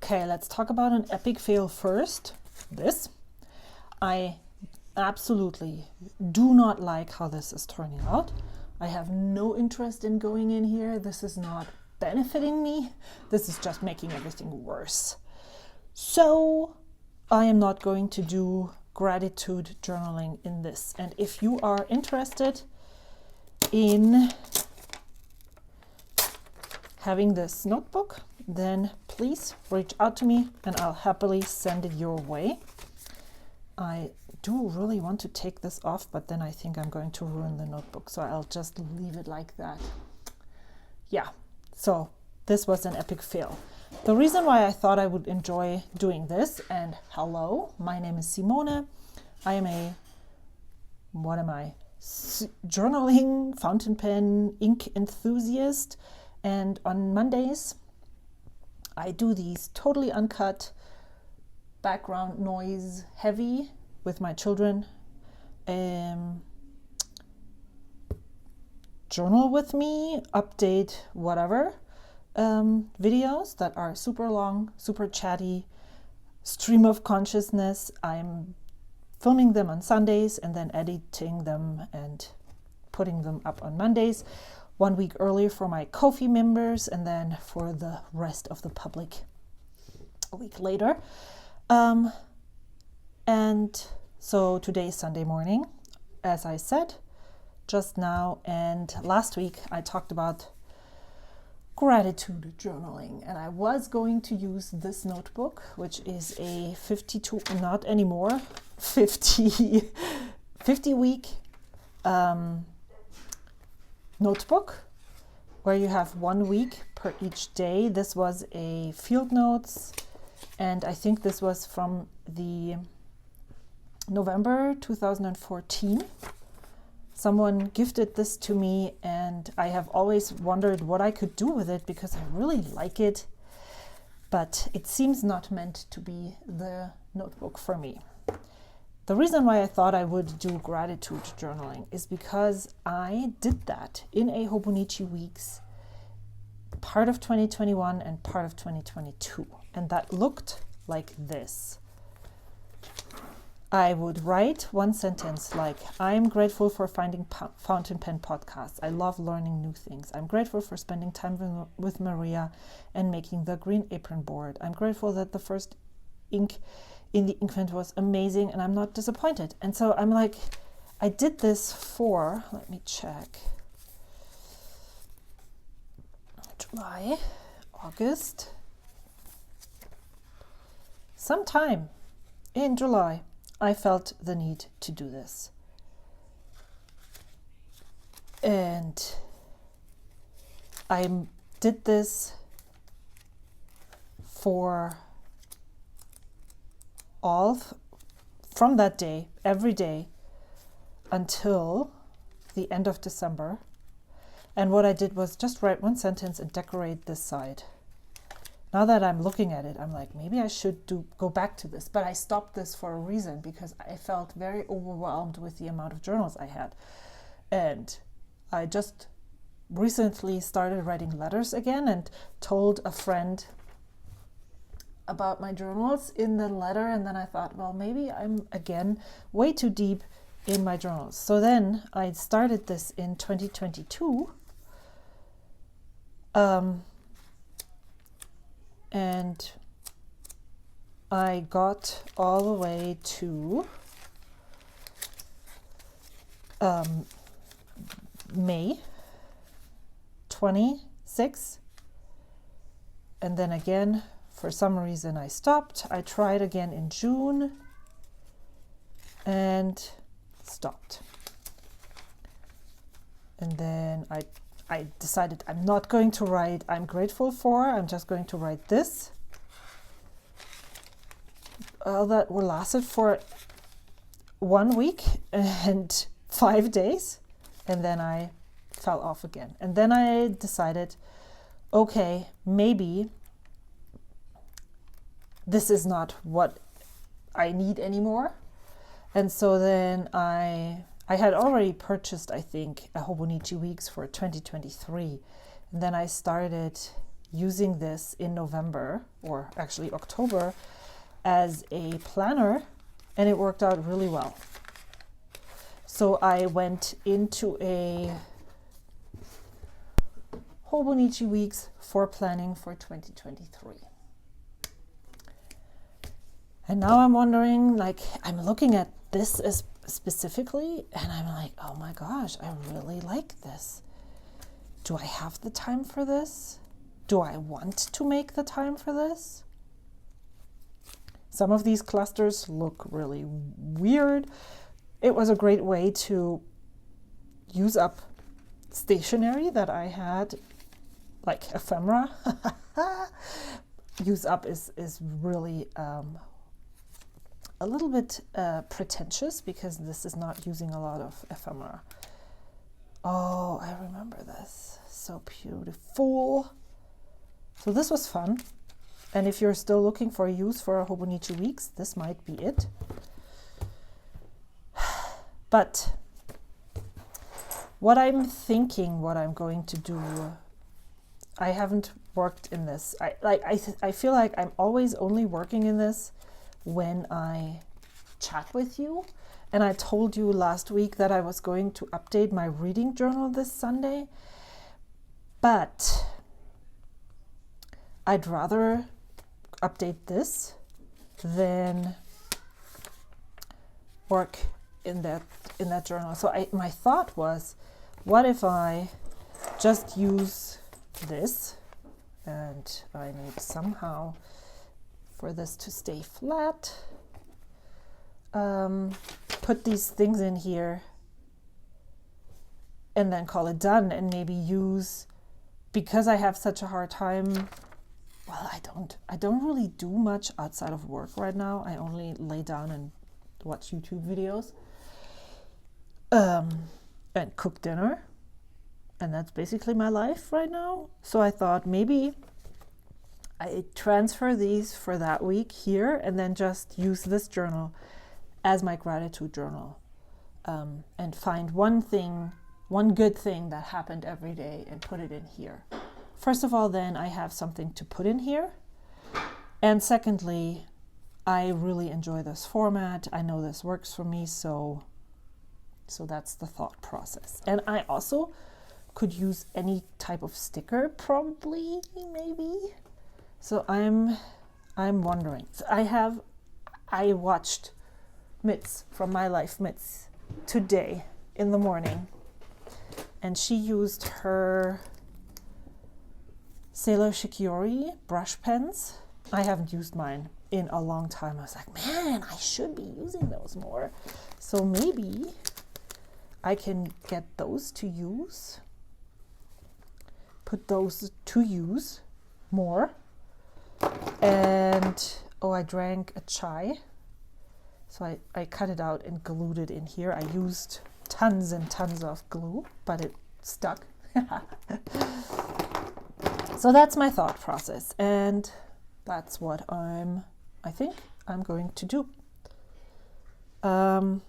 Okay, let's talk about an epic fail first. This. I absolutely do not like how this is turning out. I have no interest in going in here. This is not benefiting me. This is just making everything worse. So I am not going to do gratitude journaling in this. And if you are interested in having this notebook, then please reach out to me and I'll happily send it your way. I do really want to take this off, but then I think I'm going to ruin the notebook, so I'll just leave it like that. Yeah, so this was an epic fail. The reason why I thought I would enjoy doing this, and hello, my name is Simone. I am a, journaling, fountain pen, ink enthusiast, and on Mondays I do these totally uncut, background noise heavy with my children. Journal with me, update whatever videos that are super long, super chatty, stream of consciousness. I'm filming them on Sundays and then editing them and putting them up on Mondays, 1 week earlier for my Ko-fi members, and then for the rest of the public a week later. And so today is Sunday morning, as I said just now, and last week I talked about gratitude journaling, and I was going to use this notebook, which is a 50 week notebook where you have 1 week per each day. This was a field notes, and I think this was from the November 2014. Someone gifted this to me, and I have always wondered what I could do with it because I really like it, but it seems not meant to be the notebook for me. The reason why I thought I would do gratitude journaling is because I did that in a Hobonichi Weeks, part of 2021 and part of 2022, and that looked like this. I would write one sentence like, I'm grateful for finding fountain pen podcasts. I love learning new things. I'm grateful for spending time with Maria and making the green apron board. I'm grateful that the first ink in the inkpot was amazing and I'm not disappointed. And so I'm like, I did this for, let me check, July, August, sometime in July. I felt the need to do this. And I did this for from that day, every day, until the end of December. And what I did was just write one sentence and decorate this side. Now that I'm looking at it, I'm like, maybe I should go back to this. But I stopped this for a reason, because I felt very overwhelmed with the amount of journals I had. And I just recently started writing letters again and told a friend about my journals in the letter. And then I thought, well, maybe I'm again way too deep in my journals. So then I started this in 2022. And I got all the way to May 26, and then again, for some reason I stopped. I tried again in June and stopped. And then I decided I'm not going to write I'm grateful for, I'm just going to write this. That lasted for 1 week and 5 days, and then I fell off again. And then I decided, okay, maybe this is not what I need anymore. And so then I had already purchased, I think, a Hobonichi Weeks for 2023. And then I started using this in November, or actually October, as a planner, and it worked out really well. So I went into a Hobonichi weeks for planning for 2023. And now I'm wondering, like, I'm looking at this as specifically, and I'm like, oh my gosh, I really like this. Do I have the time for this? Do I want to make the time for this? Some of these clusters look really weird. It was a great way to use up stationery that I had, like ephemera. Use up is really a little bit pretentious, because this is not using a lot of ephemera. Oh, I remember this. So beautiful. So this was fun. And if you're still looking for a use for a Hobonichi weeks, this might be it. But what I'm thinking, what I'm going to do, I haven't worked in this. I feel like I'm always only working in this when I chat with you. And I told you last week that I was going to update my reading journal this Sunday, but I'd rather update this than work in that journal. So my thought was, what if I just use this, and I need somehow for this to stay flat, put these things in here and then call it done, and maybe use, because I have such a hard time, well, I don't really do much outside of work right now. I only lay down and watch YouTube videos and cook dinner, and that's basically my life right now. So I thought maybe I transfer these for that week here, and then just use this journal as my gratitude journal, and find one good thing that happened every day and put it in here. First of all, then I have something to put in here. And secondly, I really enjoy this format. I know this works for me, so that's the thought process. And I also could use any type of sticker, probably, maybe. So I'm wondering. So I watched Mitz from My Life Mitz today in the morning, and she used her Sailor Shikiori brush pens. I haven't used mine in a long time. I was like, man, I should be using those more. So maybe I can get those to use, put those to use more. And oh, I drank a chai, so I cut it out and glued it in here. I used tons and tons of glue, but it stuck. So that's my thought process, and that's what I think I'm going to do. I'm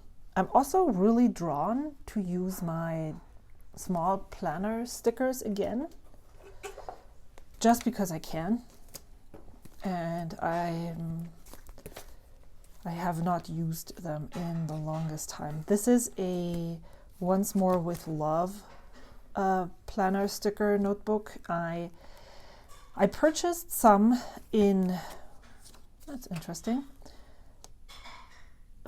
also really drawn to use my small planner stickers again, just because I can. And I have not used them in the longest time. This is a Once More with Love planner sticker notebook. I purchased some in, that's interesting,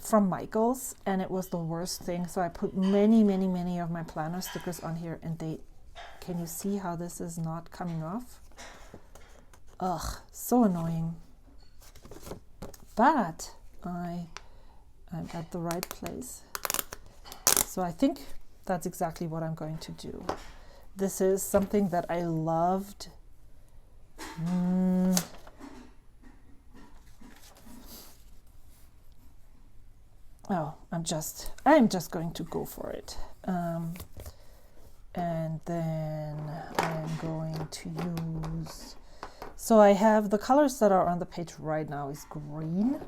from Michael's, and it was the worst thing. So I put many of my planner stickers on here, and can you see how this is not coming off? Ugh, so annoying. But I'm at the right place. So I think that's exactly what I'm going to do. This is something that I loved. Oh, I'm just going to go for it. And then I'm going to use, so I have the colors that are on the page right now is green.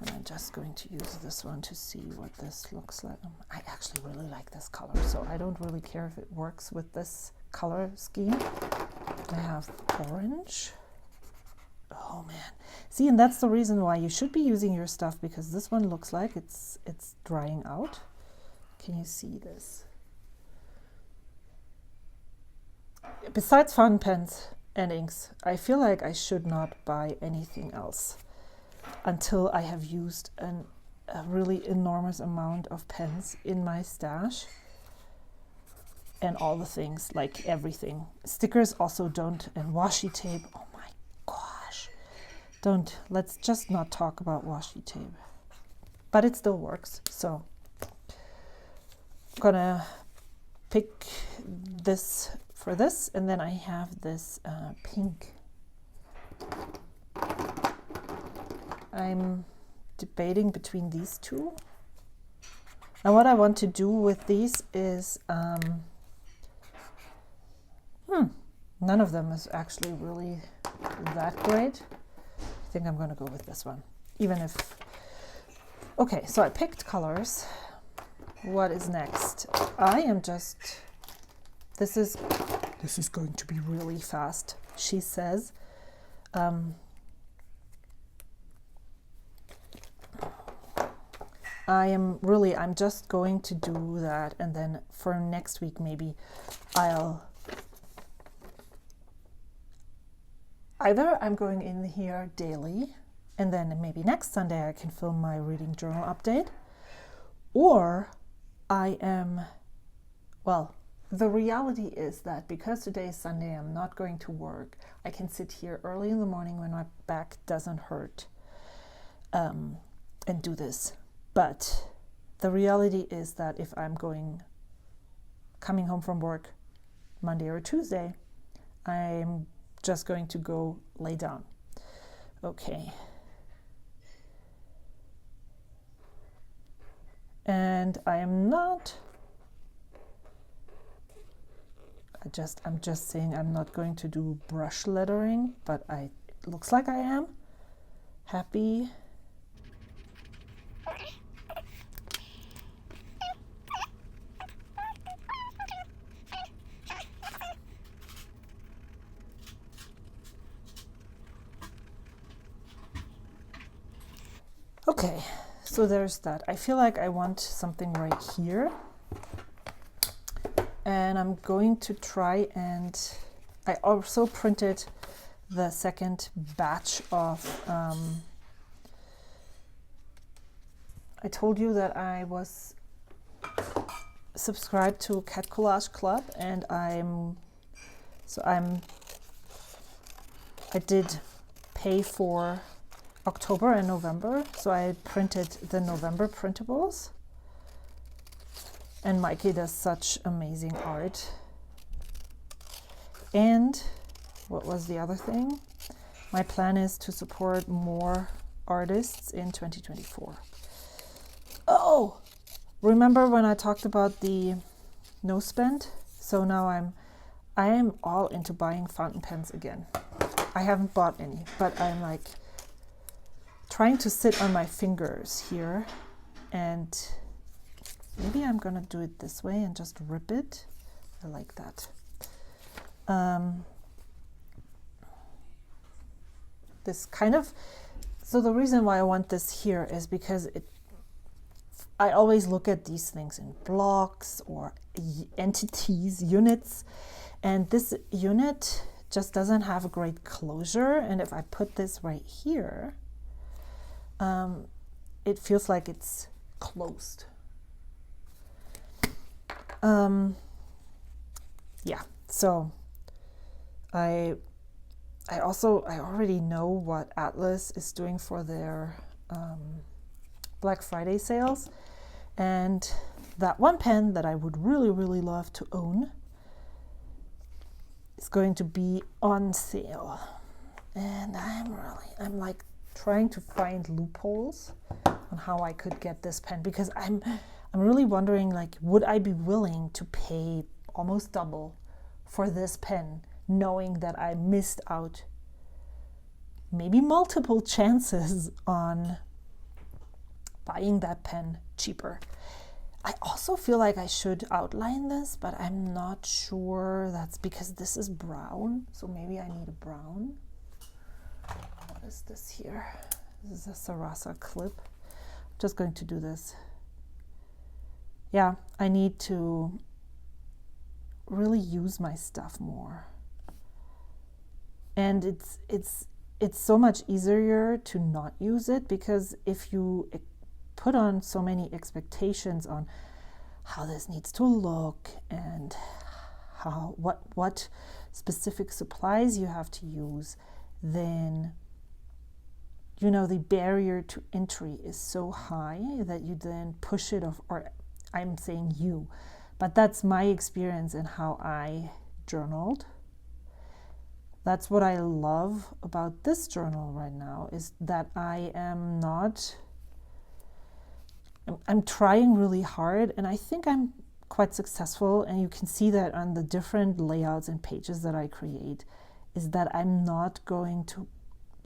And I'm just going to use this one to see what this looks like. I actually really like this color, so I don't really care if it works with this color scheme. I have orange. Oh man. See, and that's the reason why you should be using your stuff, because this one looks like it's drying out. Can you see this? Besides fountain pens and inks, I feel like I should not buy anything else until I have used a really enormous amount of pens in my stash. And all the things, like everything. Stickers also don't, and washi tape. Oh my gosh. Don't, let's just not talk about washi tape. But it still works, so I'm gonna pick this for this, and then I have this pink. I'm debating between these two. And what I want to do with these is, none of them is actually really that great. I think I'm going to go with this one, even if... Okay, so I picked colors. What is next? I am just... This is going to be really fast, she says. I'm just going to do that, and then for next week maybe either I'm going in here daily, and then maybe next Sunday I can film my reading journal update, or the reality is that because today is Sunday, I'm not going to work. I can sit here early in the morning when my back doesn't hurt, and do this. But the reality is that if I'm coming home from work Monday or Tuesday, I'm just going to go lay down. Okay. And I'm just saying I'm not going to do brush lettering, but it looks like I am. Happy. Okay, so there's that. I feel like I want something right here. And I'm going to try, and I also printed the second batch of, I told you that I was subscribed to Cat Collage Club, and I did pay for October and November, so I printed the November printables. And Mikey does such amazing art. And what was the other thing? My plan is to support more artists in 2024. Oh, remember when I talked about the no spend? So now I am all into buying fountain pens again. I haven't bought any, but I'm like trying to sit on my fingers here, and maybe I'm gonna do it this way and just rip it. I like that. This kind of, so the reason why I want this here is because I always look at these things in blocks or entities, units, and this unit just doesn't have a great closure. And if I put this right here, it feels like it's closed. Yeah, so I already know what Atlas is doing for their Black Friday sales, and that one pen that I would really, really love to own is going to be on sale. And I'm like trying to find loopholes on how I could get this pen, because I'm really wondering, like, would I be willing to pay almost double for this pen, knowing that I missed out maybe multiple chances on buying that pen cheaper? I also feel like I should outline this, but I'm not sure. That's because this is brown, so maybe I need a brown. What is this here? This is a Sarasa clip. I'm just going to do this. Yeah, I need to really use my stuff more. And it's so much easier to not use it, because if you put on so many expectations on how this needs to look and how what specific supplies you have to use, then the barrier to entry is so high that you then push it off. Or I'm saying you, but that's my experience and how I journaled. That's what I love about this journal right now, is that I'm trying really hard, and I think I'm quite successful, and you can see that on the different layouts and pages that I create, is that I'm not going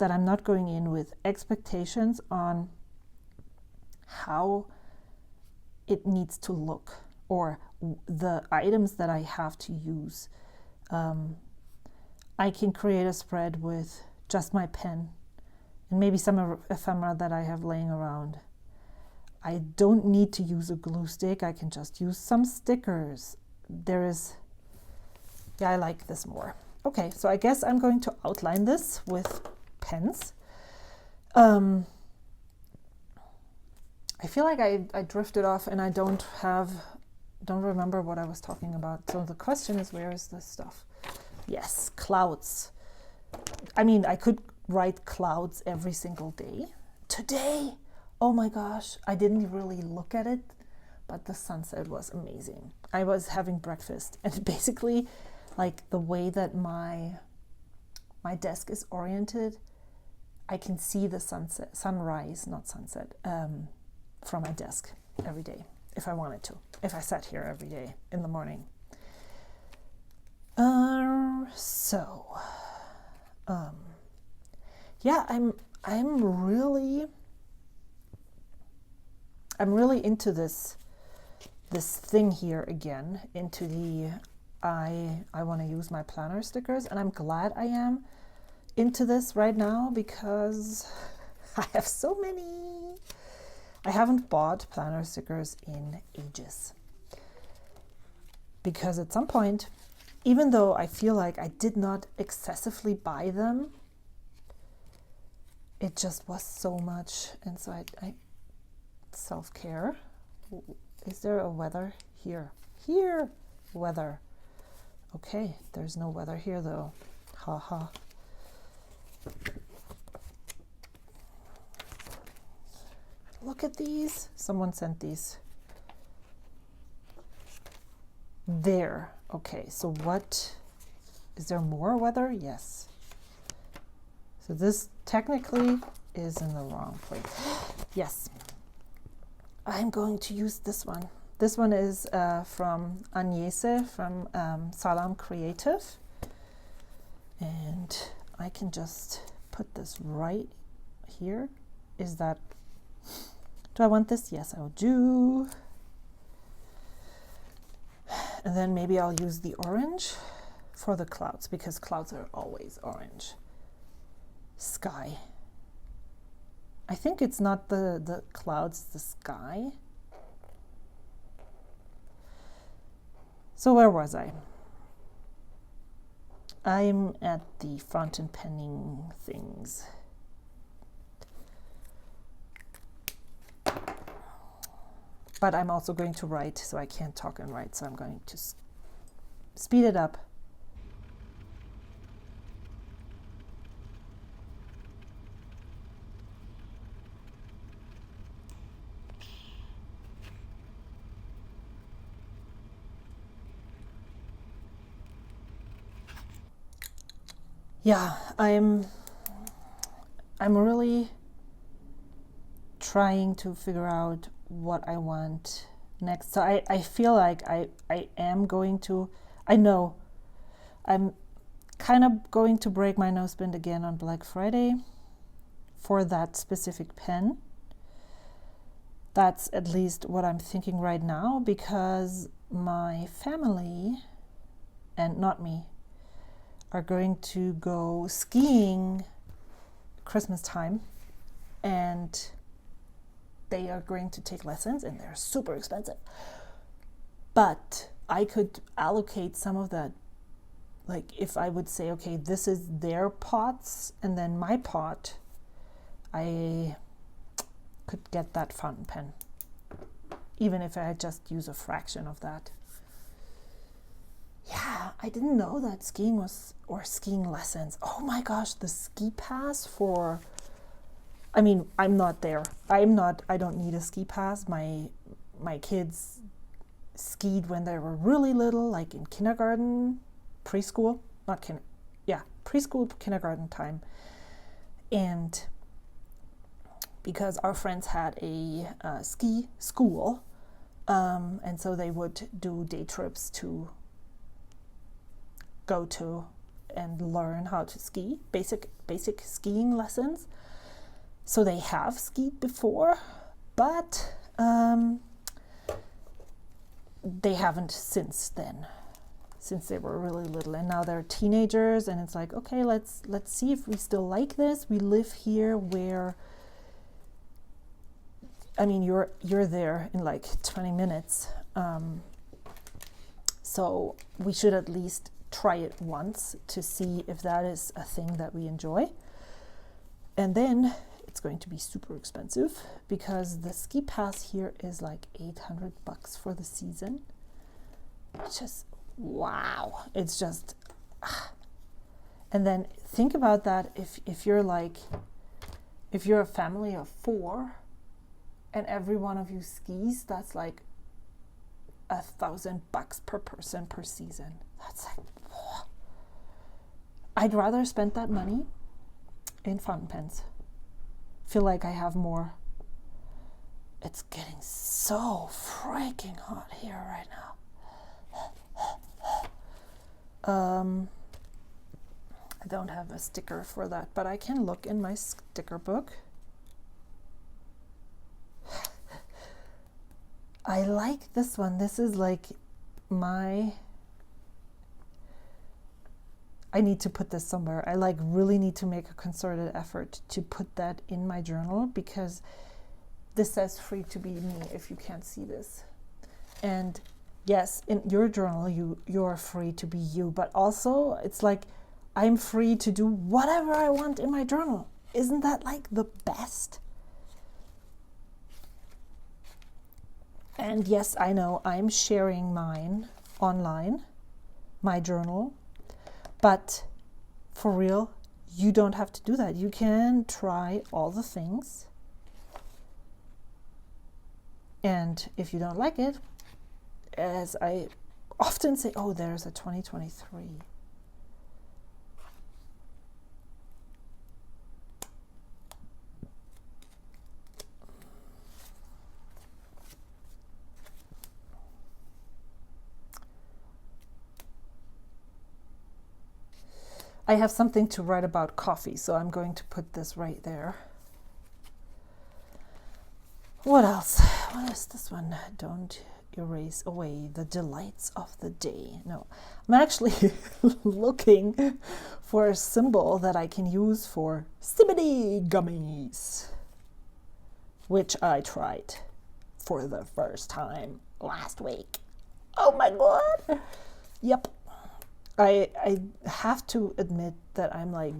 in with expectations on how it needs to look or the items that I have to use. I can create a spread with just my pen and maybe some ephemera that I have laying around. I don't need to use a glue stick. I can just use some stickers. I like this more. Okay, so I guess I'm going to outline this with pens. I feel like I drifted off and I don't remember what I was talking about. So the question is, where is this stuff? Yes, clouds. I mean, I could write clouds every single day. Today, oh my gosh, I didn't really look at it, but the sunset was amazing. I was having breakfast, and basically, like the way that my desk is oriented, I can see the sunrise, not sunset, from my desk every day, if I wanted to, if I sat here every day in the morning. Yeah, I'm really into this thing here again, into the I want to use my planner stickers, and I'm glad I am into this right now, because I have so many. I haven't bought planner stickers in ages, because at some point, even though I feel like I did not excessively buy them, it just was so much, and so I self-care. Is there a weather here? Here, weather. Okay, there's no weather here though. Ha ha. Look at these. Someone sent these. There. Okay, so what? Is there more weather? Yes. So this technically is in the wrong place. Yes. I'm going to use this one. This one is from Agnese from Salam Creative. And I can just put this right here. Do I want this? Yes, I do. And then maybe I'll use the orange for the clouds, because clouds are always orange. Sky. I think it's not the clouds, the sky. So where was I? I'm at the fountain penning things. But I'm also going to write, so I can't talk and write, so I'm going to speed it up. Yeah, I'm really trying to figure out what I want next. So I feel like I am going to, I know I'm kind of going to break my noseband again on Black Friday for that specific pen. That's at least what I'm thinking right now, because my family, and not me, are going to go skiing Christmas time, and they are going to take lessons, and they're super expensive. But I could allocate some of that, like if I would say, okay, this is their pots, and then my pot, I could get that fountain pen, even if I just use a fraction of that. Yeah, I didn't know that skiing was, or skiing lessons. Oh my gosh, the ski pass for, I mean, I'm not there. I don't need a ski pass. My kids skied when they were really little, like in kindergarten, preschool, preschool, kindergarten time. And because our friends had a ski school, and so they would do day trips to go to and learn how to ski, basic skiing lessons. So they have skied before, but they haven't since then, since they were really little. And now they're teenagers, and it's like, okay, let's see if we still like this. We live here where, I mean, you're there in like 20 minutes. So we should at least try it once to see if that is a thing that we enjoy. And then it's going to be super expensive, because the ski pass here is like $800 for the season. Which is, wow. It's just, and then think about that if you're a family of 4 and every one of you skis, that's like $1,000 per person per season. That's like, whoa. I'd rather spend that money in fountain pens. Feel like I have more. It's getting so freaking hot here right now. I don't have a sticker for that, but I can look in my sticker book. I like this one. This is like I need to put this somewhere. I really need to make a concerted effort to put that in my journal, because this says free to be me, if you can't see this. And yes, in your journal, you're free to be you, but also it's like I'm free to do whatever I want in my journal. Isn't that like the best? And yes, I know I'm sharing mine online, my journal, but for real, you don't have to do that. You can try all the things. And if you don't like it, as I often say, oh, there's a 2023. I have something to write about coffee, so I'm going to put this right there. What else? What is this one? Don't erase away the delights of the day. No, I'm actually looking for a symbol that I can use for Simity gummies, which I tried for the first time last week. Oh my god! Yep. I have to admit that I'm like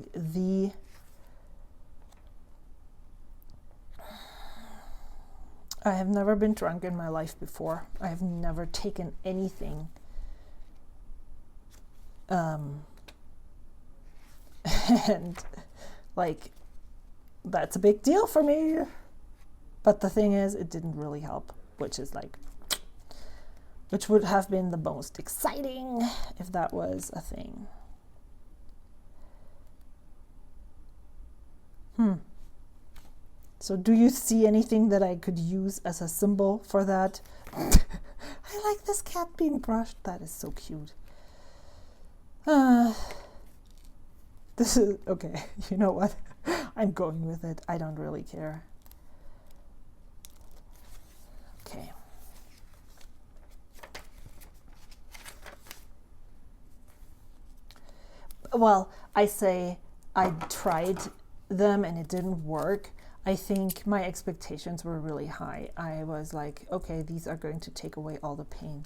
I have never been drunk in my life before. I have never taken anything. And like, that's a big deal for me. But the thing is, it didn't really help, which would have been the most exciting if that was a thing. So do you see anything that I could use as a symbol for that? I like this cat being brushed. That is so cute. This is, okay, you know what? I'm going with it. I don't really care. Okay. Well, I say I tried them and it didn't work. I think my expectations were really high. I was like, okay, these are going to take away all the pain.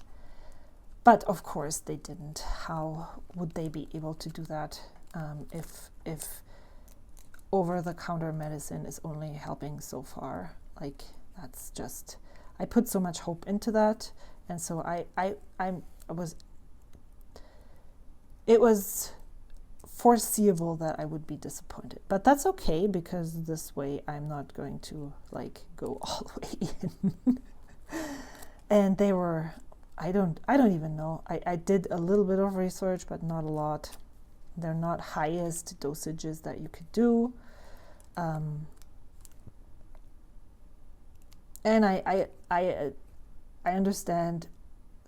But of course they didn't. How would they be able to do that if over-the-counter medicine is only helping so far? Like, that's just, I put so much hope into that, and so it was foreseeable that I would be disappointed. But that's okay, because this way I'm not going to like go all the way in. And they were, I don't even know. I did a little bit of research, but not a lot. They're not highest dosages that you could do. And I understand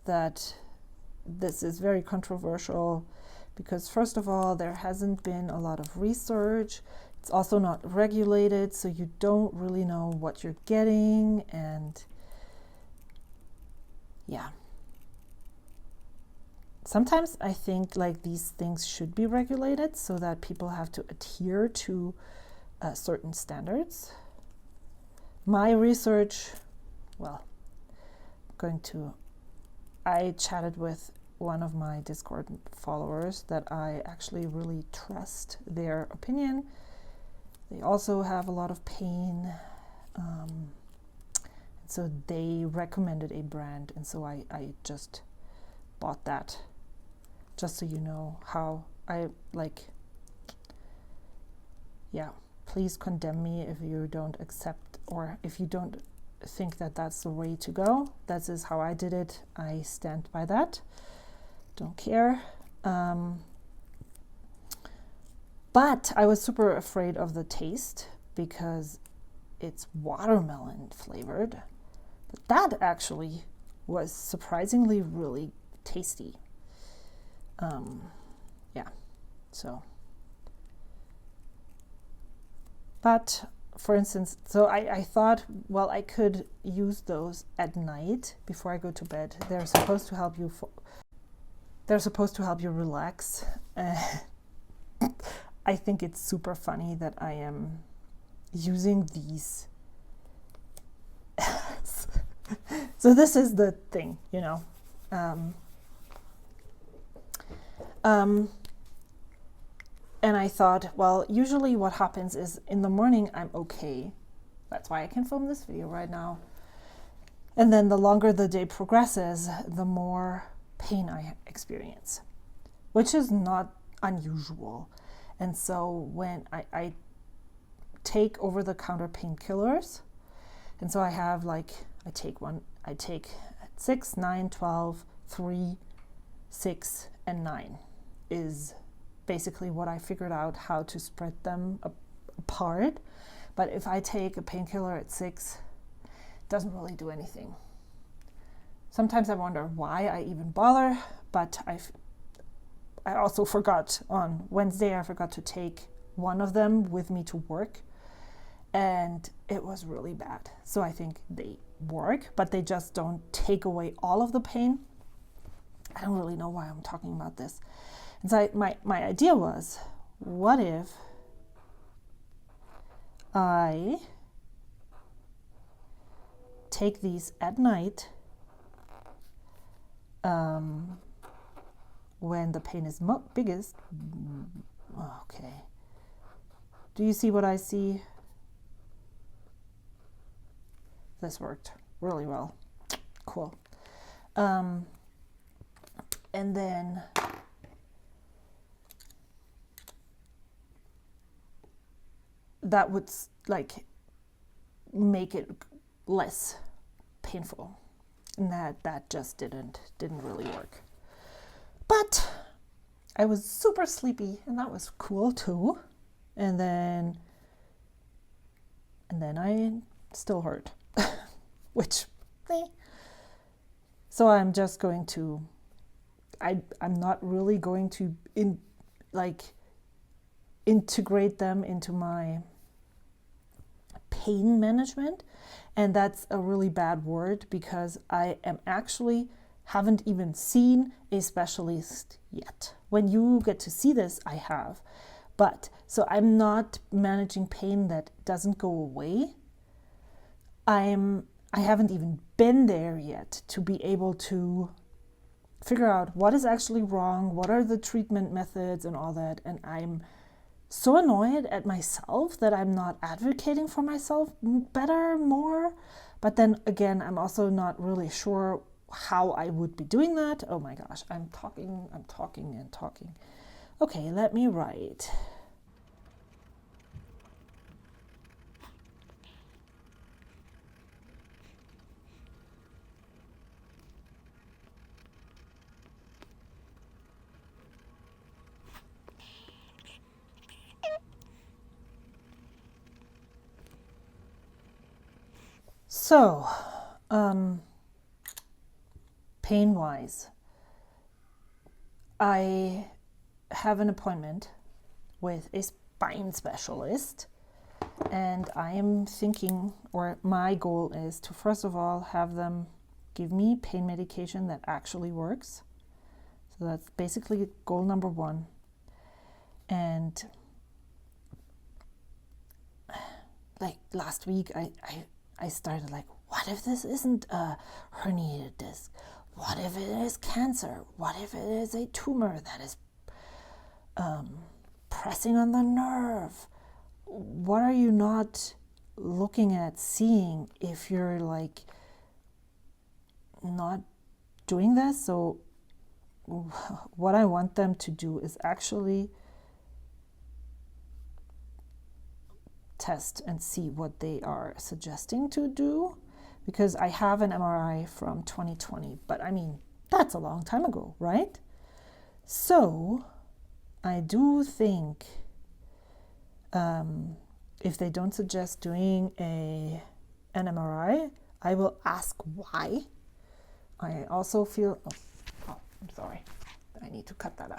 that this is very controversial because, first of all, there hasn't been a lot of research. It's also not regulated, so you don't really know what you're getting. And yeah. Sometimes I think like these things should be regulated so that people have to adhere to certain standards. My research, well, I chatted with one of my Discord followers that I actually really trust their opinion. They also have a lot of pain. So they recommended a brand, and so I just bought that. Just so you know how I like, yeah, please condemn me if you don't accept or if you don't think that that's the way to go. That is how I did it. I stand by that. Don't care. But I was super afraid of the taste because it's watermelon flavored. But that actually was surprisingly really tasty. Yeah, so. But for instance, so I thought, well, I could use those at night before I go to bed. They're supposed to help you. They're supposed to help you relax. I think it's super funny that I am using these. So this is the thing, you know. And I thought, well, usually what happens is in the morning I'm okay. That's why I can film this video right now. And then the longer the day progresses, the more pain I experience, which is not unusual. And so when I take over-the-counter painkillers, and so I have like, I take 6, 9, 12, 3, 6, and 9 is basically what I figured out how to spread them apart. But if I take a painkiller at 6, it doesn't really do anything. Sometimes I wonder why I even bother, but I also forgot on Wednesday, I forgot to take one of them with me to work, and it was really bad. So I think they work, but they just don't take away all of the pain. I don't really know why I'm talking about this. And so my idea was, what if I take these at night when the pain is biggest? Okay. Do you see what I see? This worked really well. Cool. And then that would like make it less painful, and that just didn't really work. But I was super sleepy, and that was cool too. And then I still hurt, which so I'm just going to I'm not really going to integrate them into my pain management. And that's a really bad word because I am actually haven't even seen a specialist yet. When you get to see this, I have. But so I'm not managing pain that doesn't go away. I haven't even been there yet to be able to figure out what is actually wrong, what are the treatment methods and all that. And I'm so annoyed at myself that I'm not advocating for myself better, more. But then again, I'm also not really sure how I would be doing that. Oh my gosh, I'm talking. Okay, let me write. So, pain-wise, I have an appointment with a spine specialist, and I am thinking, or my goal is to first of all have them give me pain medication that actually works. So that's basically goal number one. And like last week, I started like, what if this isn't a herniated disc? What if it is cancer? What if it is a tumor that is pressing on the nerve? What are you not looking at, seeing if you're like not doing this? So what I want them to do is actually test and see what they are suggesting to do, because I have an MRI from 2020, but I mean, that's a long time ago, right? So I do think if they don't suggest doing an MRI, I will ask why. I also feel, I'm sorry, I need to cut that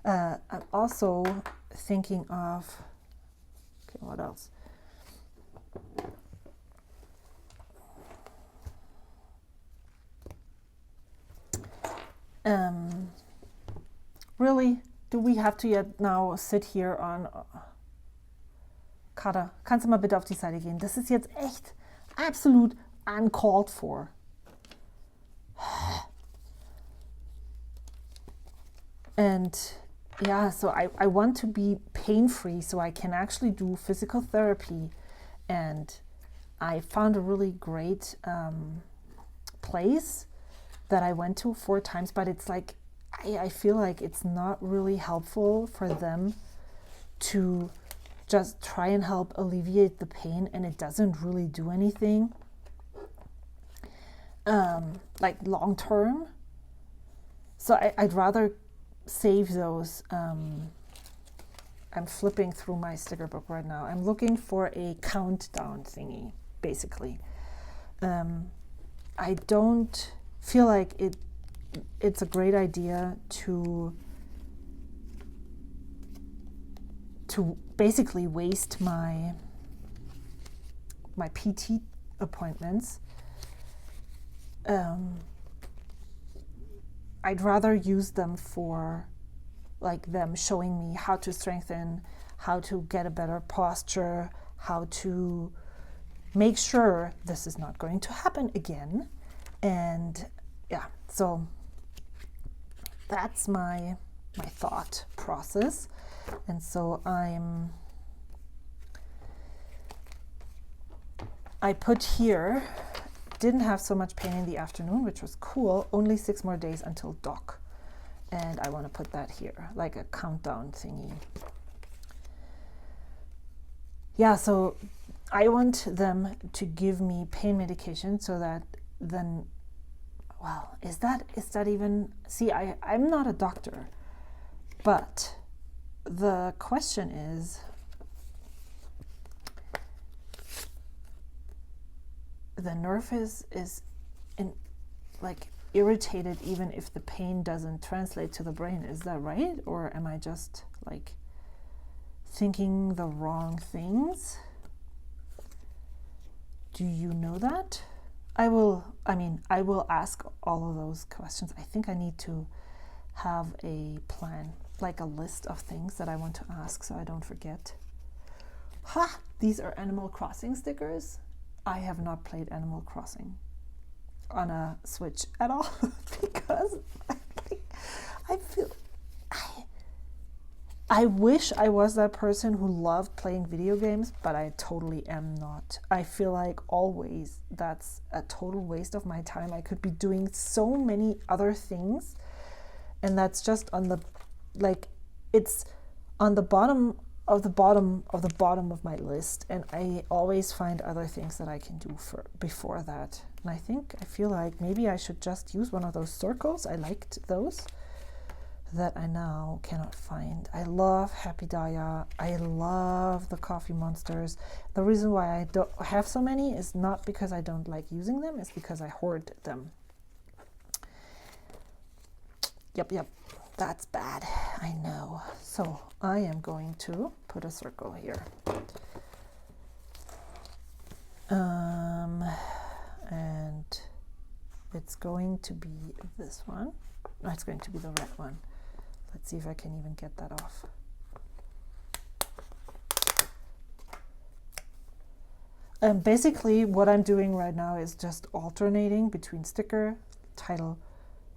out. I'm also thinking of, okay, what else? Really, do we have to yet now sit here on... Kader, kannst du mal bitte auf die Seite gehen? Das ist jetzt echt absolut uncalled for. And yeah, so I want to be pain-free so I can actually do physical therapy. And I found a really great place that I went to 4 times, but it's like, I feel like it's not really helpful for them to just try and help alleviate the pain, and it doesn't really do anything like long term. So I'd rather save those. I'm flipping through my sticker book right now. I'm looking for a countdown thingy, basically. I don't feel like it's a great idea to basically waste my PT appointments. I'd rather use them for like them showing me how to strengthen, how to get a better posture, how to make sure this is not going to happen again. And yeah, so that's my thought process. And so I put here, didn't have so much pain in the afternoon, which was cool, only 6 more days until doc. And I want to put that here, like a countdown thingy. Yeah, so I want them to give me pain medication so that then, well, is that even, see, I'm not a doctor, but the question is, the nerve is in, like, irritated even if the pain doesn't translate to the brain. Is that right? Or am I just like thinking the wrong things? Do you know that? I will ask all of those questions. I think I need to have a plan, like a list of things that I want to ask so I don't forget. Ha! These are Animal Crossing stickers. I have not played Animal Crossing on a Switch at all because I feel I wish I was that person who loved playing video games, but I totally am not. I feel like always that's a total waste of my time. I could be doing so many other things, and that's just on the, like, it's on the bottom of the bottom of the bottom of my list, and I always find other things that I can do for before that. And I feel like maybe I should just use one of those circles. I liked those that I now cannot find. I love Happy Daya. I love the Coffee Monsters. The reason why I don't have so many is not because I don't like using them, it's because I hoard them. Yep, that's bad, I know. So I am going to put a circle here. And it's going to be this one. No, it's going to be the red one. Let's see if I can even get that off. And basically what I'm doing right now is just alternating between sticker, title,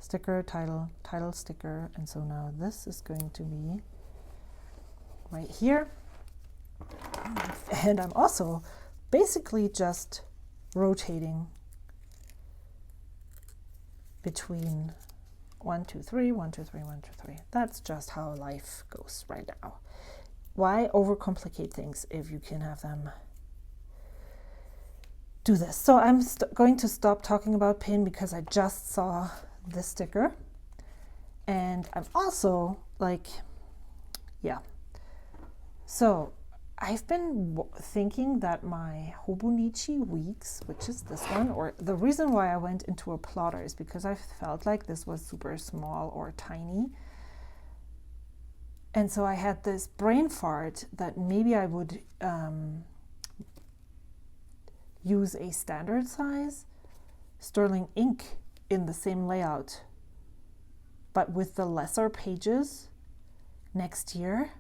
sticker, title, title, sticker. And so now this is going to be right here. And I'm also basically just rotating between 1, 2, 3, 1, 2, 3, 1, 2, 3. That's just how life goes right now. Why overcomplicate things if you can have them do this? So I'm going to stop talking about pin because I just saw this sticker. And I'm also like, yeah. So I've been thinking that my Hobonichi weeks, which is this one, or the reason why I went into a plotter is because I felt like this was super small or tiny. And so I had this brain fart that maybe I would use a standard size sterling ink in the same layout, but with the lesser pages next year.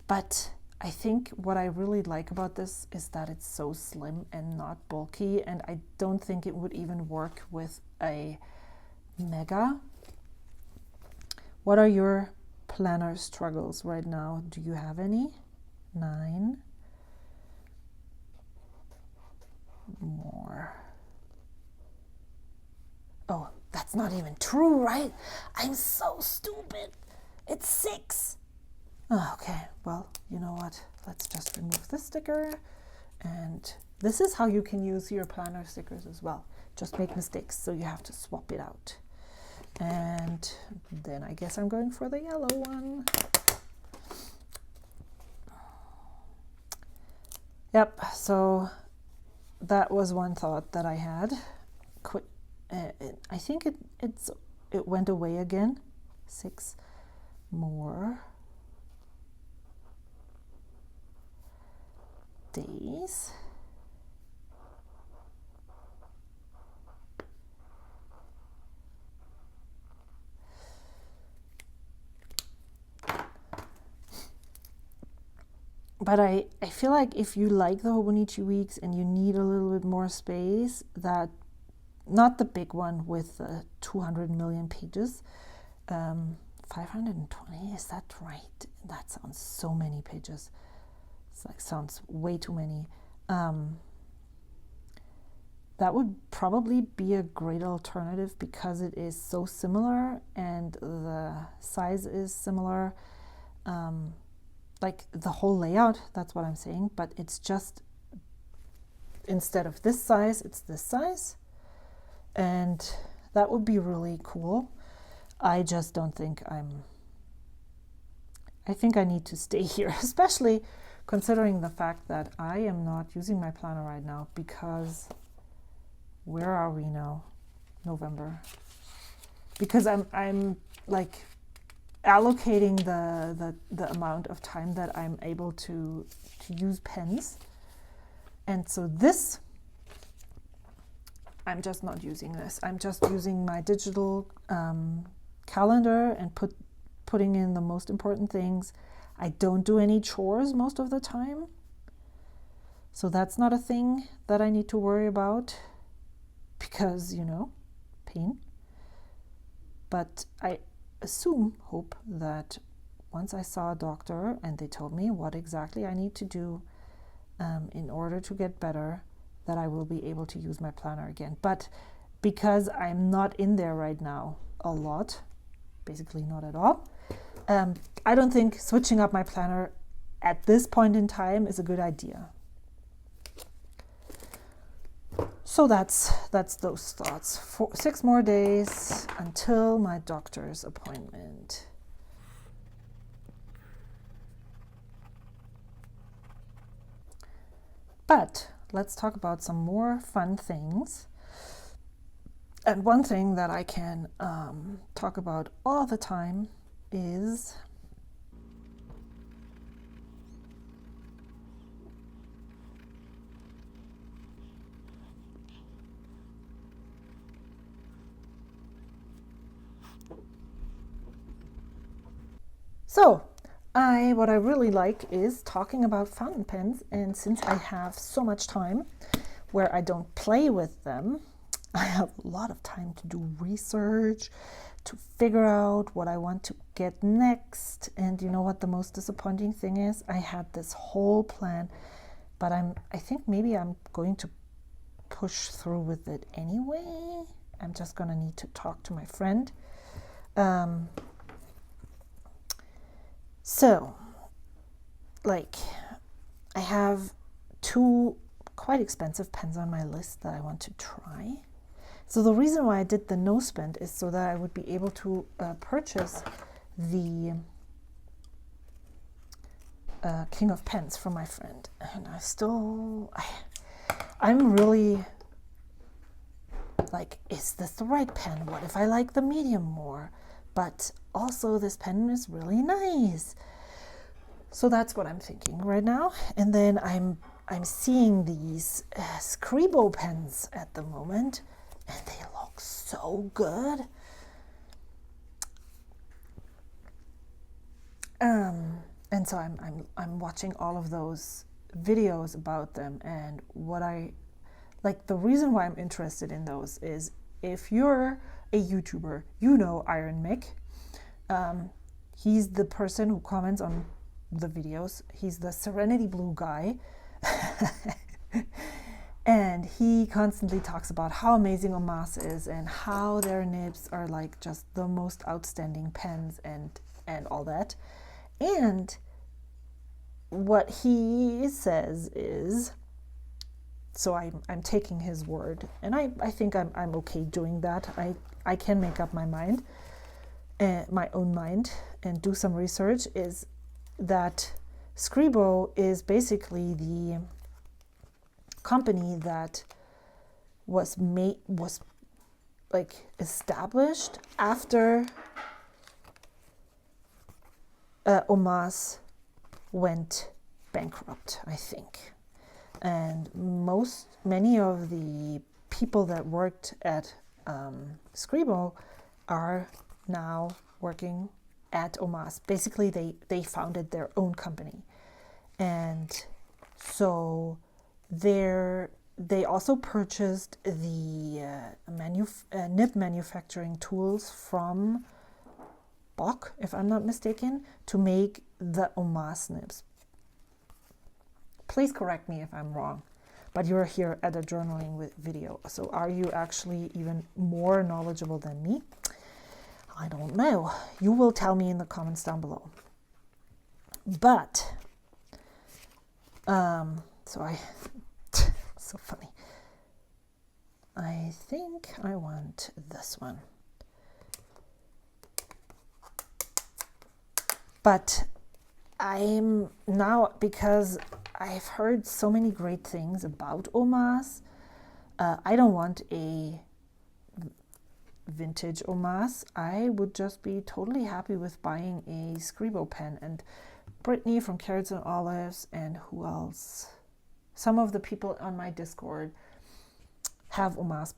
But I think what I really like about this is that it's so slim and not bulky, and I don't think it would even work with a mega. What are your planner struggles right now? Do you have any? 9 more. Oh, that's not even true, right? I'm so stupid. It's 6. Oh, okay, well, you know what? Let's just remove this sticker. And this is how you can use your planner stickers as well. Just make mistakes, so you have to swap it out. And then I guess I'm going for the yellow one. Yep, so that was one thought that I had. I think it went away again. 6 more days. But I feel like if you like the Hobonichi weeks and you need a little bit more space, that, not the big one with 200 million pages, 520, is that right? That sounds so many pages. It's like, sounds way too many. That would probably be a great alternative because it is so similar and the size is similar. Like the whole layout, that's what I'm saying, but it's just, instead of this size, it's this size. And that would be really cool. I just don't think I think I need to stay here, especially considering the fact that I am not using my planner right now because, where are we now? November. Because I'm like allocating the amount of time that I'm able to use pens. And so this I'm just not using this. I'm just using my digital calendar and putting in the most important things. I don't do any chores most of the time. So that's not a thing that I need to worry about because, you know, pain. But I hope that once I saw a doctor and they told me what exactly I need to do in order to get better, that I will be able to use my planner again. But because I'm not in there right now a lot, basically not at all, I don't think switching up my planner at this point in time is a good idea. So that's those thoughts. 6 more days until my doctor's appointment. But let's talk about some more fun things. And one thing that I can talk about all the time is what I really like is talking about fountain pens, and since I have so much time where I don't play with them, I have a lot of time to do research, to figure out what I want to get next. And you know what the most disappointing thing is? I had this whole plan, but I think maybe I'm going to push through with it anyway. I'm just gonna need to talk to my friend. So, like, I have 2 quite expensive pens on my list that I want to try. So the reason why I did the no spend is so that I would be able to purchase the King of Pens from my friend. And I'm really like, is this the right pen? What if I like the medium more? But also this pen is really nice. So that's what I'm thinking right now. And then I'm seeing these Scribo pens at the moment, and they look so good. And so I'm watching all of those videos about them, and what I like, the reason why I'm interested in those is if you're a YouTuber, you know Iron Mick. He's the person who comments on the videos. He's the Serenity Blue guy. And he constantly talks about how amazing Omas is and how their nibs are like just the most outstanding pens and all that. And what he says is, so I'm taking his word, and I think I'm okay doing that. I can make up my mind, my own mind, and do some research, is that Scribo is basically the company that was like established after Omas went bankrupt, I think. And many of the people that worked at Scribo are now working at Omas. Basically, they founded their own company, and so they also purchased the nib manufacturing tools from Bock, if I'm not mistaken, to make the Omas nibs. Please correct me if I'm wrong, but you're here at a journaling video, so are you actually even more knowledgeable than me? I don't know. You will tell me in the comments down below. But so funny. I think I want this one. But I'm now, because I've heard so many great things about Omas, I don't want a vintage Omas. I would just be totally happy with buying a Scribo pen. And Brittany from Carrots and Olives, and who else? Some of the people on my Discord have Oma's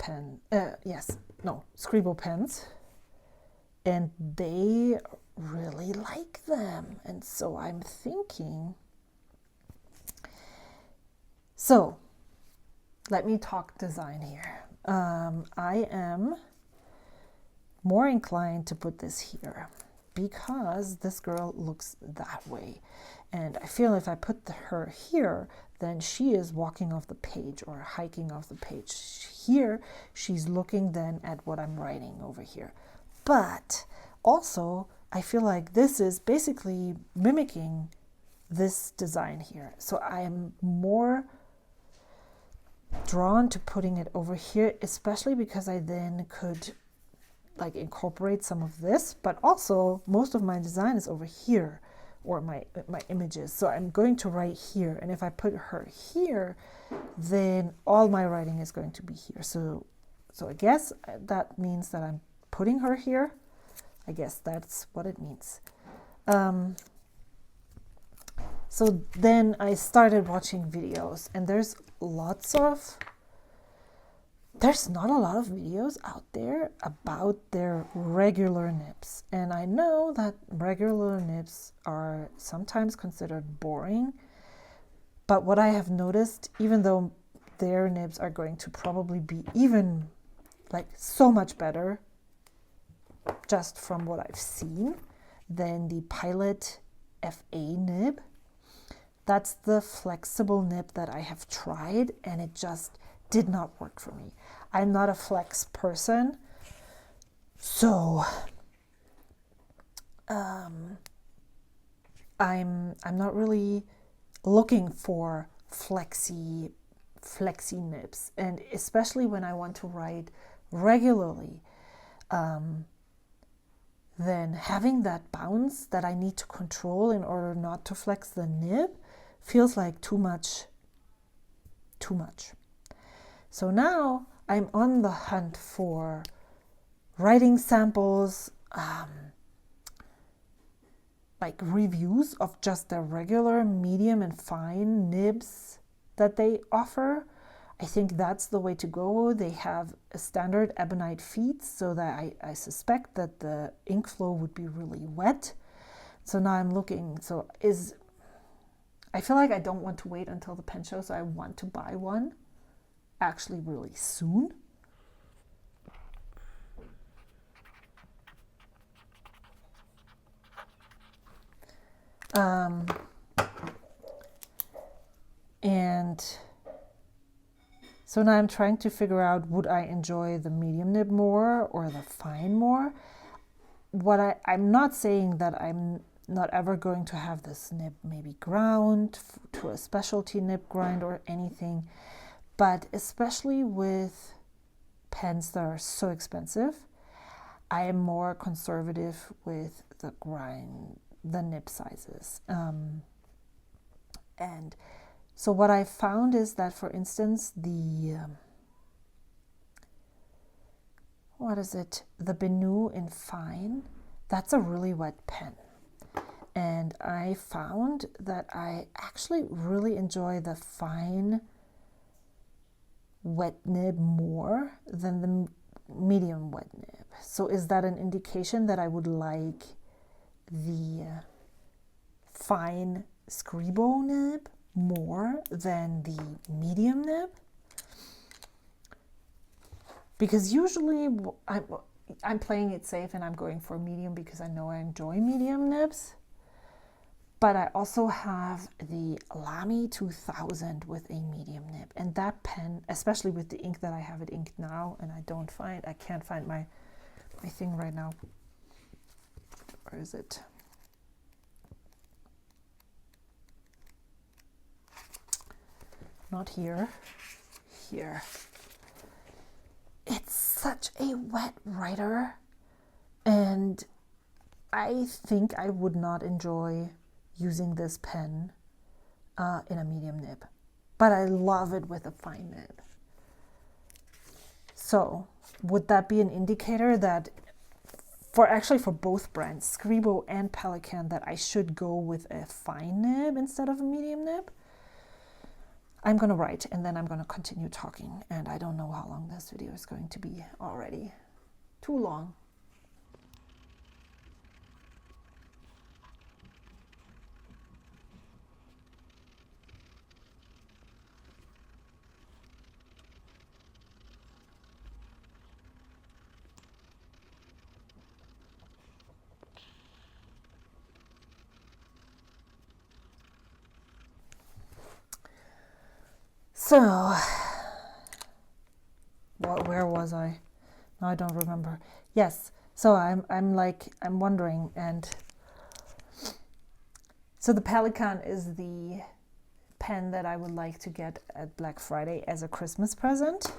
Scribble pens, and they really like them. And so I'm thinking, so let me talk design here. I am more inclined to put this here because this girl looks that way. And I feel if I put her here, then she is walking off the page or hiking off the page. Here, she's looking then at what I'm writing over here. But also, I feel like this is basically mimicking this design here. So I am more drawn to putting it over here, especially because I then could like incorporate some of this, but also most of my design is over here, or my images. So I'm going to write here, and if I put her here, then all my writing is going to be here. So I guess that means that I'm putting her here. I guess that's what it means. So then I started watching videos, and there's not a lot of videos out there about their regular nibs. And I know that regular nibs are sometimes considered boring, but what I have noticed, even though their nibs are going to probably be even like so much better just from what I've seen than the Pilot FA nib, that's the flexible nib that I have tried, and it just did not work for me. I'm not a flex person, so I'm not really looking for flexy nibs, and especially when I want to write regularly, then having that bounce that I need to control in order not to flex the nib feels like too much. So now I'm on the hunt for writing samples, like reviews of just the regular medium and fine nibs that they offer. I think that's the way to go. They have a standard ebonite feet, so that I suspect that the ink flow would be really wet. So now I'm looking, I feel like I don't want to wait until the pen show, so I want to buy one actually really soon. And so now I'm trying to figure out, would I enjoy the medium nib more or the fine more? I'm not saying that I'm not ever going to have this nib maybe ground to a specialty nib grind or anything, but especially with pens that are so expensive, I am more conservative with the nib sizes. And so what I found is that, for instance, the Benu in fine, that's a really wet pen. And I found that I actually really enjoy the fine wet nib more than the medium wet nib. So is that an indication that I would like the fine Scribble nib more than the medium nib? Because usually I'm playing it safe and I'm going for medium because I know I enjoy medium nibs. But I also have the Lamy 2000 with a medium nib, and that pen, especially with the ink that I have it inked now, and I can't find my thing right now. Where is it? Not here. Here. It's such a wet writer, and I think I would not enjoy using this pen in a medium nib, but I love it with a fine nib. So would that be an indicator that for both brands, Scribble and Pelikan, that I should go with a fine nib instead of a medium nib? I'm gonna write and then I'm gonna continue talking, and I don't know how long this video is going to be already. Too long. So, where was I? No, I don't remember. Yes, so I'm wondering, and so the Pelican is the pen that I would like to get at Black Friday as a Christmas present.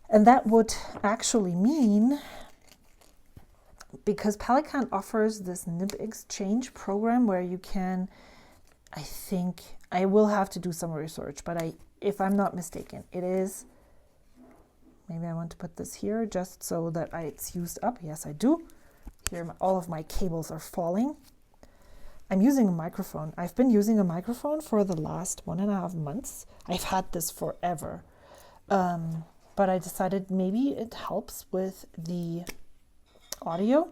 And that would actually mean, because Pelican offers this nib exchange program where you can, I think, I will have to do some research, but if I'm not mistaken, it is, maybe I want to put this here just so that it's used up. Yes, I do. Here, all of my cables are falling. I'm using a microphone. I've been using a microphone for the last 1.5 months. I've had this forever. But I decided maybe it helps with the audio.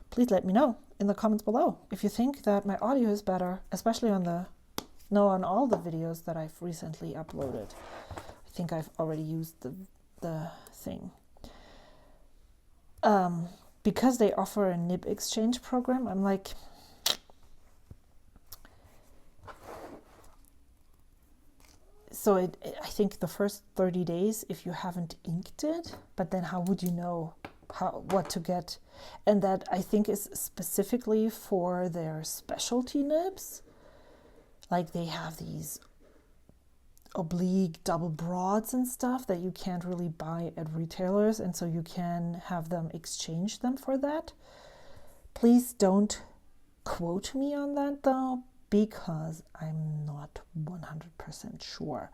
Please let me know in the comments below if you think that my audio is better, especially on all the videos that I've recently uploaded. I think I've already used the thing. Because they offer a nib exchange program, I'm like, so I think the first 30 days, if you haven't inked it, but then how would you know what to get? And that I think is specifically for their specialty nibs. Like they have these oblique double broads and stuff that you can't really buy at retailers, and so you can have them exchange them for that. Please don't quote me on that though, because I'm not 100% sure.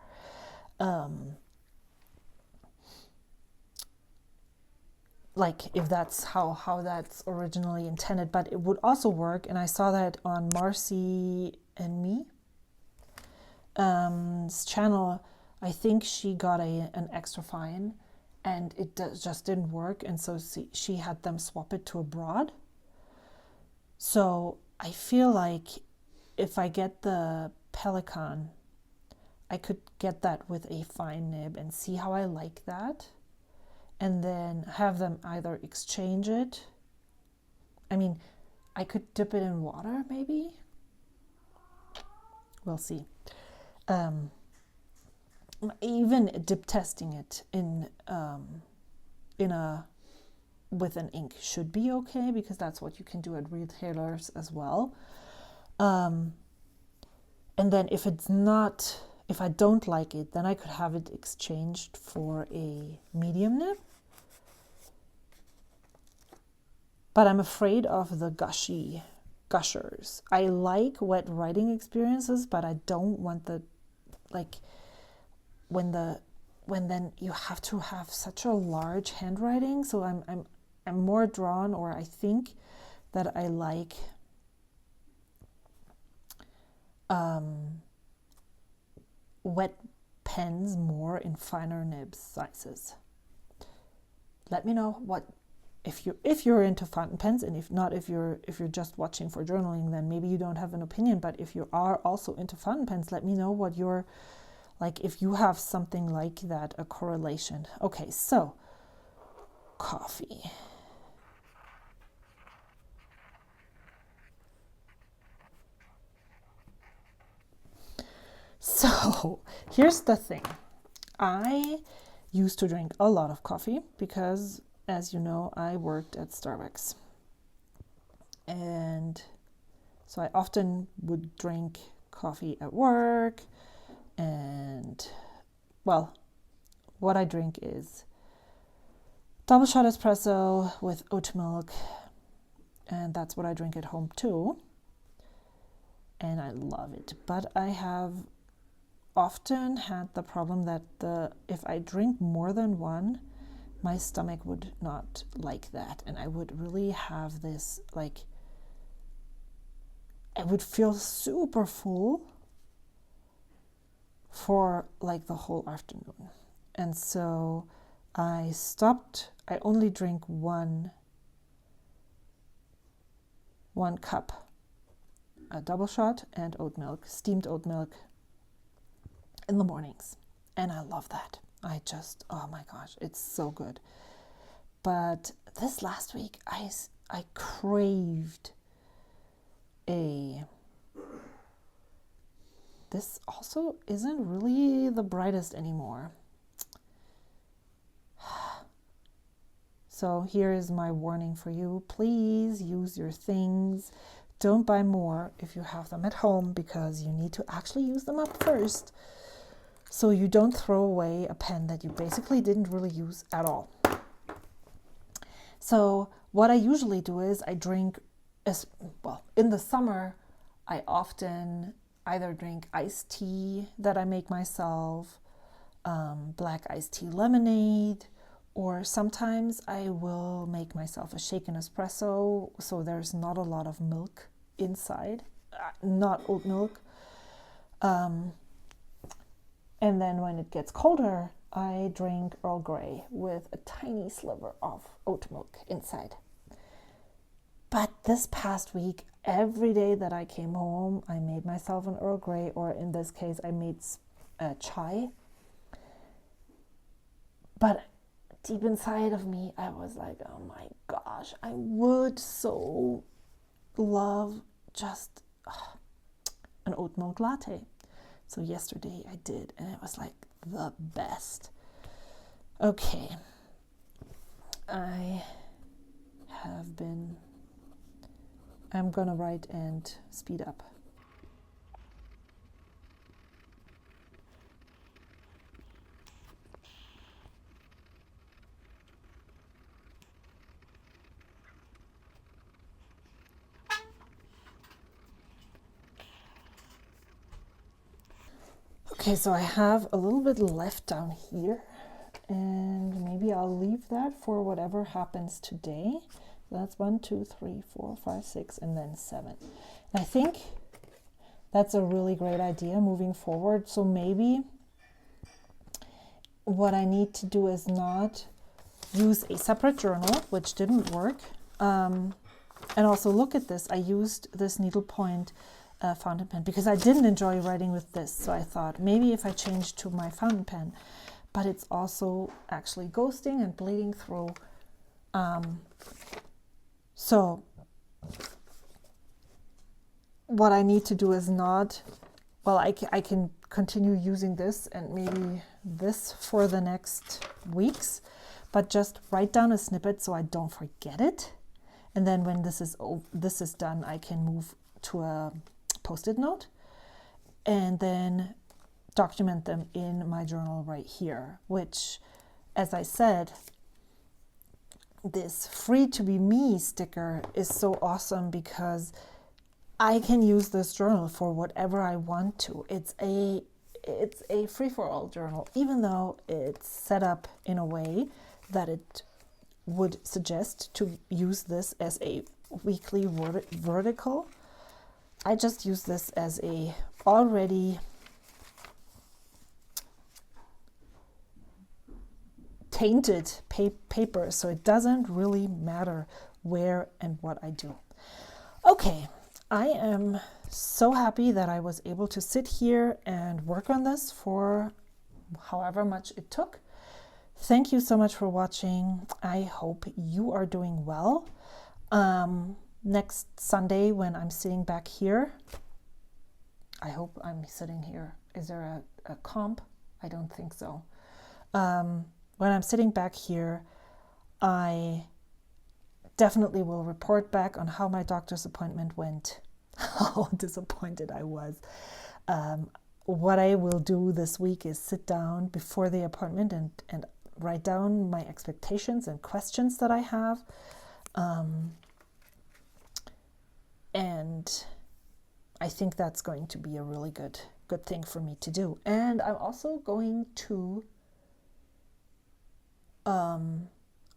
Like if that's how that's originally intended, but it would also work, and I saw that on Marcy and Me channel. I think she got an extra fine and it just didn't work, and so she had them swap it to a broad. So I feel like if I get the Pelican, I could get that with a fine nib and see how I like that, and then have them either exchange it. I mean, I could dip it in water maybe. We'll see. Even dip testing it with an ink should be okay, because that's what you can do at retailers as well. And then if I don't like it, then I could have it exchanged for a medium nib. But I'm afraid of the gushers. I like wet writing experiences, but I don't want when then you have to have such a large handwriting. So I'm more drawn, or I think that I like wet pens more in finer nib sizes. Let me know what if you're into fountain pens, and if not, if you're just watching for journaling, then maybe you don't have an opinion. But if you are also into fountain pens, let me know what you're like, if you have something like that, a correlation. Okay, so coffee. So here's the thing. I used to drink a lot of coffee because, as you know, I worked at Starbucks. And so I often would drink coffee at work. And, well, what I drink is double shot espresso with oat milk. And that's what I drink at home too. And I love it. But I have often had the problem that if I drink more than one, my stomach would not like that, and I would really have this, like, I would feel super full for like the whole afternoon. And so I stopped. I only drink one cup, a double shot, and oat milk, steamed oat milk in the mornings. And I love that. Oh my gosh, it's so good. But this last week, I craved this also isn't really the brightest anymore. So here is my warning for you. Please use your things. Don't buy more if you have them at home, because you need to actually use them up first, so you don't throw away a pen that you basically didn't really use at all. So what I usually do is I drink, in the summer, I often either drink iced tea that I make myself, black iced tea lemonade, or sometimes I will make myself a shaken espresso, so there's not a lot of milk inside, not oat milk. And then when it gets colder, I drink Earl Grey with a tiny sliver of oat milk inside. But this past week, every day that I came home, I made myself an Earl Grey, or in this case, I made chai. But deep inside of me, I was like, oh my gosh, I would so love just an oat milk latte. So yesterday I did, and it was like the best. Okay, I'm gonna write and speed up. Okay, so I have a little bit left down here, and maybe I'll leave that for whatever happens today. That's 1, 2, 3, 4, 5, 6, and then 7. And I think that's a really great idea moving forward. So maybe what I need to do is not use a separate journal, which didn't work. And also look at this. I used this needlepoint fountain pen because I didn't enjoy writing with this. So I thought maybe if I change to my fountain pen, but it's also actually ghosting and bleeding through. So what I need to do is not, well, I can continue using this and maybe this for the next weeks, but just write down a snippet so I don't forget it. And then when this is done, I can move to a Post-it note and then document them in my journal right here, which, as I said, this Free to Be Me sticker is so awesome because I can use this journal for whatever I want to. It's a free-for-all journal, even though it's set up in a way that it would suggest to use this as a weekly vertical. I just use this as a already tainted paper, so it doesn't really matter where and what I do. Okay, I am so happy that I was able to sit here and work on this for however much it took. Thank you so much for watching. I hope you are doing well. Next Sunday when I'm sitting back here, I hope I'm sitting here. Is there a comp? I don't think so. When I'm sitting back here, I definitely will report back on how my doctor's appointment went, how disappointed I was. What I will do this week is sit down before the appointment and write down my expectations and questions that I have. And I think that's going to be a really good thing for me to do. And I'm also going to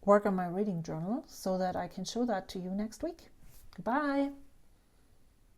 work on my reading journal so that I can show that to you next week. Goodbye.